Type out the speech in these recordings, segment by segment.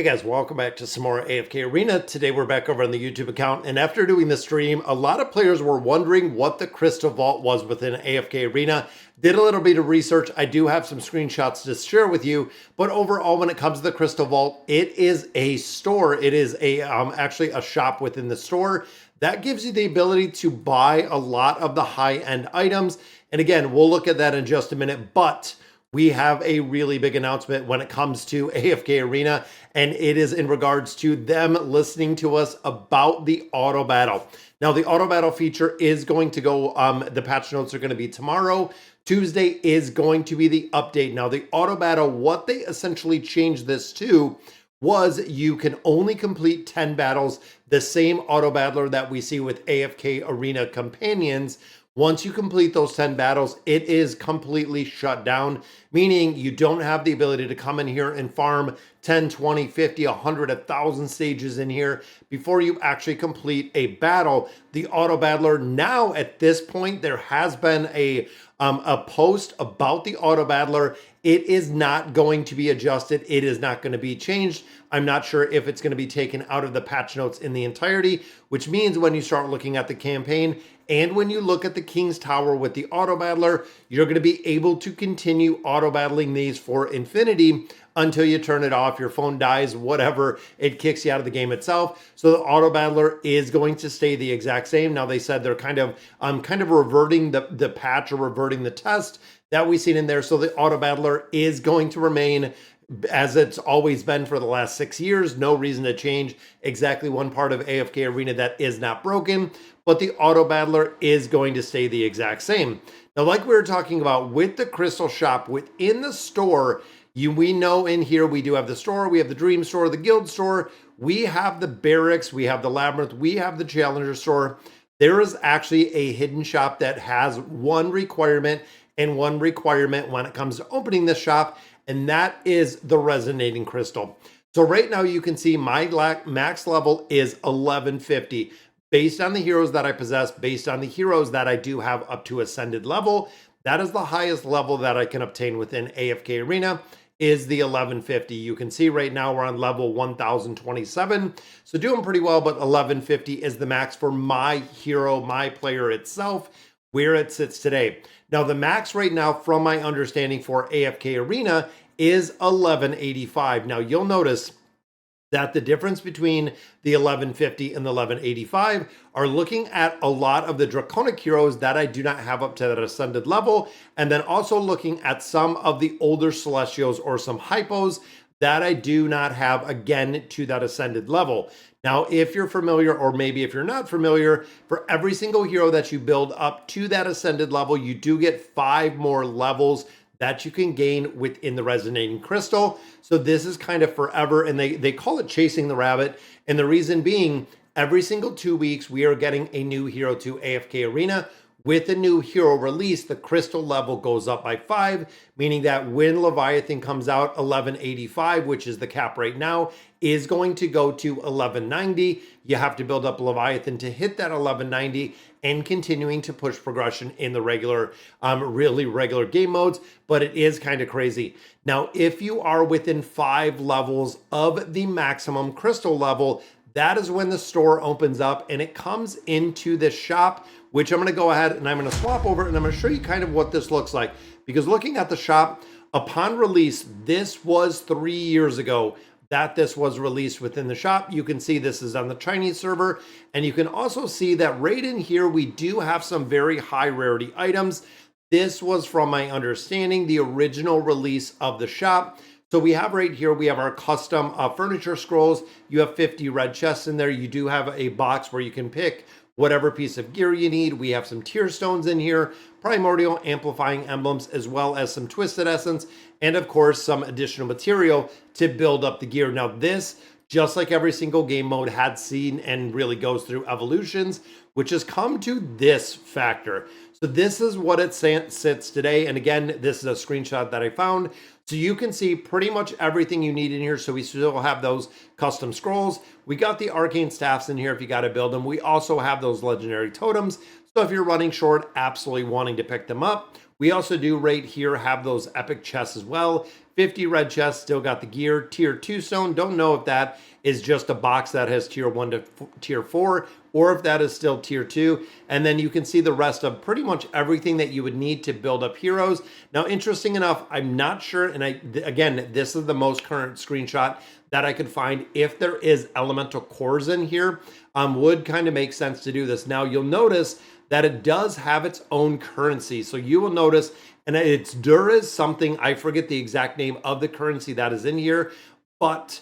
Hey guys, welcome back to some more AFK Arena. Today we're back over on the YouTube account, and after doing the stream, a lot of players were wondering what the Crystal Vault was within AFK Arena. Did a little bit of research. I do have some screenshots to share with you, but overall when it comes to the Crystal Vault, it is a store. It is actually a shop within the store that gives you the ability to buy a lot of the high-end items. And again, we'll look at that in just a minute, but we have a really big announcement when it comes to AFK Arena, and it is in regards to them listening to us about the auto battle. Now, the auto battle feature is going to go, the patch notes are going to be tomorrow. Tuesday is going to be the update. Now, the auto battle, what they essentially changed this to was you can only complete 10 battles, the same auto battler that we see with AFK Arena companions. Once you complete those 10 battles, it is completely shut down, meaning you don't have the ability to come in here and farm 10, 20, 50, 100, 1,000 stages in here before you actually complete a battle. The auto battler now, at this point, there has been a post about the auto battler. It is not going to be adjusted. It is not going to be changed. I'm not sure if it's going to be taken out of the patch notes in the entirety, which means when you start looking at the campaign and when you look at the King's Tower with the auto battler, you're going to be able to continue auto battling these for infinity until you turn it off, your phone dies, whatever, it kicks you out of the game itself. So the auto battler is going to stay the exact same. Now they said they're kind of reverting the patch or reverting the test that we've seen in there. So the auto battler is going to remain as it's always been for the last 6 years. No reason to change. Exactly one part of AFK Arena that is not broken, but the auto battler is going to stay the exact same. Now, like we were talking about with the Crystal Shop within the store, we know in here we do have the store, we have the Dream Store, the Guild Store, we have the Barracks, we have the Labyrinth, we have the Challenger Store. There is actually a hidden shop that has one requirement and one requirement when it comes to opening this shop, and that is the Resonating Crystal. So right now you can see my max level is 1150. Based on the heroes that I possess, based on the heroes that I do have up to Ascended level, that is the highest level that I can obtain within AFK Arena, is the 1150. You can see right now we're on level 1027, so doing pretty well, but 1150 is the max for my hero, my player itself, where it sits today. Now the max right now, from my understanding for AFK Arena, is 1185. Now you'll notice that the difference between the 1150 and the 1185 are looking at a lot of the Draconic heroes that I do not have up to that Ascended level, and then also looking at some of the older Celestials or some Hippos that I do not have, again, to that Ascended level. Now, if you're familiar, or maybe if you're not familiar, for every single hero that you build up to that Ascended level, you do get 5 more levels that you can gain within the Resonating Crystal. So this is kind of forever, and they call it chasing the rabbit. And the reason being, every single 2 weeks, we are getting a new hero to AFK Arena. With a new hero release, the crystal level goes up by 5, meaning that when Leviathan comes out, 1185, which is the cap right now, is going to go to 1190. You have to build up Leviathan to hit that 1190 and continuing to push progression in the regular, really regular game modes, but it is kind of crazy. Now, if you are within 5 levels of the maximum crystal level, that is when the store opens up and it comes into this shop, which I'm going to go ahead and I'm going to swap over and I'm going to show you kind of what this looks like. Because looking at the shop, upon release, this was 3 years ago that this was released within the shop. You can see this is on the Chinese server, and you can also see that right in here we do have some very high rarity items. This was, from my understanding, the original release of the shop. So we have right here, we have our custom furniture scrolls. You have 50 red chests in there. You do have a box where you can pick whatever piece of gear you need. We have some tier stones in here, primordial amplifying emblems, as well as some twisted essence, and of course some additional material to build up the gear. Now this, just like every single game mode, had seen and really goes through evolutions, which has come to this factor. So this is what it sits today. And again, this is a screenshot that I found. So you can see pretty much everything you need in here. So we still have those custom scrolls. We got the arcane staffs in here if you got to build them. We also have those legendary totems. So if you're running short, absolutely wanting to pick them up, We also do right here have those epic chests as well. 50 red chests, still got the gear. Tier 2 stone, don't know if that is just a box that has tier 1 to tier 4, or if that is still tier 2. And then you can see the rest of pretty much everything that you would need to build up heroes. Now, interesting enough, I'm not sure, and again, this is the most current screenshot that I could find. If there is elemental cores in here, would kind of make sense to do this. Now, you'll notice that it does have its own currency. So you will notice, and it's Dura something, I forget the exact name of the currency that is in here, but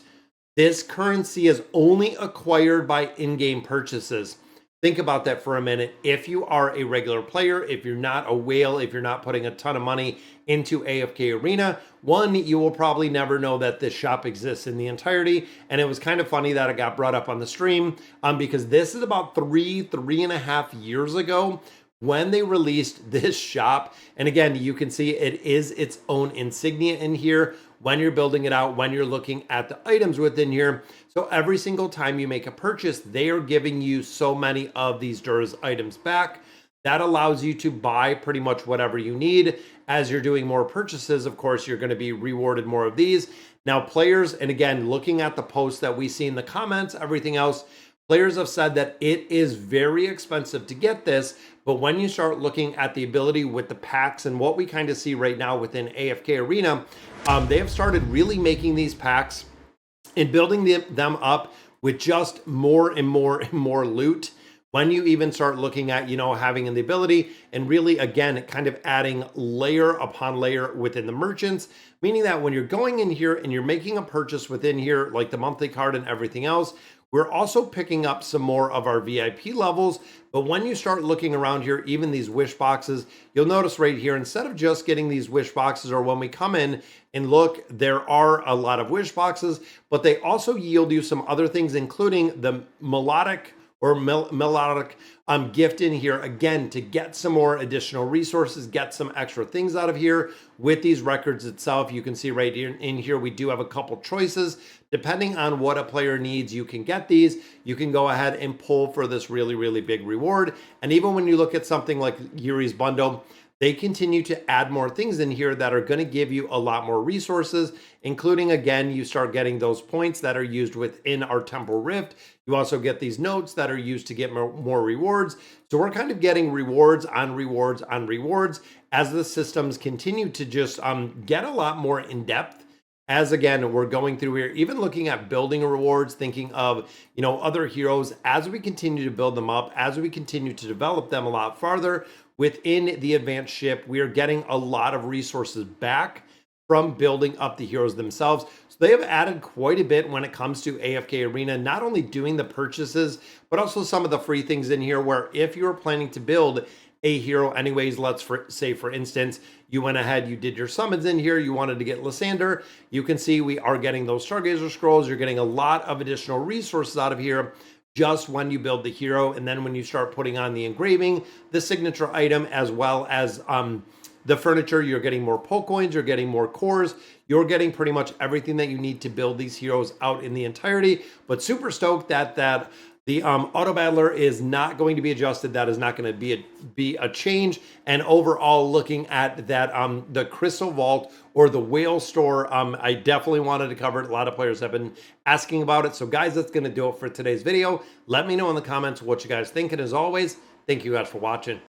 this currency is only acquired by in-game purchases. Think about that for a minute. If you are a regular player, if you're not a whale, if you're not putting a ton of money into AFK Arena, one, you will probably never know that this shop exists in the entirety. And it was kind of funny that it got brought up on the stream because this is about three and a half years ago when they released this shop. And again, you can see it is its own insignia in here when you're building it out, when you're looking at the items within here. So every single time you make a purchase, they are giving you so many of these Dura's items back. That allows you to buy pretty much whatever you need. As you're doing more purchases, of course, you're going to be rewarded more of these. Now, players, and again, looking at the posts that we see in the comments, everything else, players have said that it is very expensive to get this, but when you start looking at the ability with the packs and what we kind of see right now within AFK Arena, they have started really making these packs and building them up with just more and more and more loot. When you even start looking at, having the ability and really, again, kind of adding layer upon layer within the merchants, meaning that when you're going in here and you're making a purchase within here, like the monthly card and everything else, we're also picking up some more of our VIP levels. But when you start looking around here, even these wish boxes, you'll notice right here, instead of just getting these wish boxes, or when we come in and look, there are a lot of wish boxes, but they also yield you some other things, including the melodic gift in here, again, to get some more additional resources, get some extra things out of here. With these records itself, you can see right here in here, we do have a couple choices. Depending on what a player needs, you can get these. You can go ahead and pull for this really, really big reward. And even when you look at something like Yuri's bundle, they continue to add more things in here that are going to give you a lot more resources, including, again, you start getting those points that are used within our Temple Rift. You also get these notes that are used to get more rewards. So we're kind of getting rewards on rewards on rewards as the systems continue to just get a lot more in depth. As again, we're going through here, even looking at building rewards, thinking of, other heroes, as we continue to build them up, as we continue to develop them a lot farther within the advanced ship, we are getting a lot of resources back from building up the heroes themselves. So they have added quite a bit when it comes to AFK Arena, not only doing the purchases, but also some of the free things in here where if you're planning to build a hero anyways, let's say for instance, you went ahead, you did your summons in here, you wanted to get Lysander, you can see we are getting those Stargazer scrolls, you're getting a lot of additional resources out of here just when you build the hero. And then when you start putting on the engraving, the signature item, as well as the furniture, you're getting more poke coins, you're getting more cores, you're getting pretty much everything that you need to build these heroes out in the entirety. But super stoked that the auto battler is not going to be adjusted. That is not going to be a change. And overall, looking at that, the Crystal Vault or the Whale Store, I definitely wanted to cover it. A lot of players have been asking about it. So guys, that's going to do it for today's video. Let me know in the comments what you guys think. And as always, thank you guys for watching.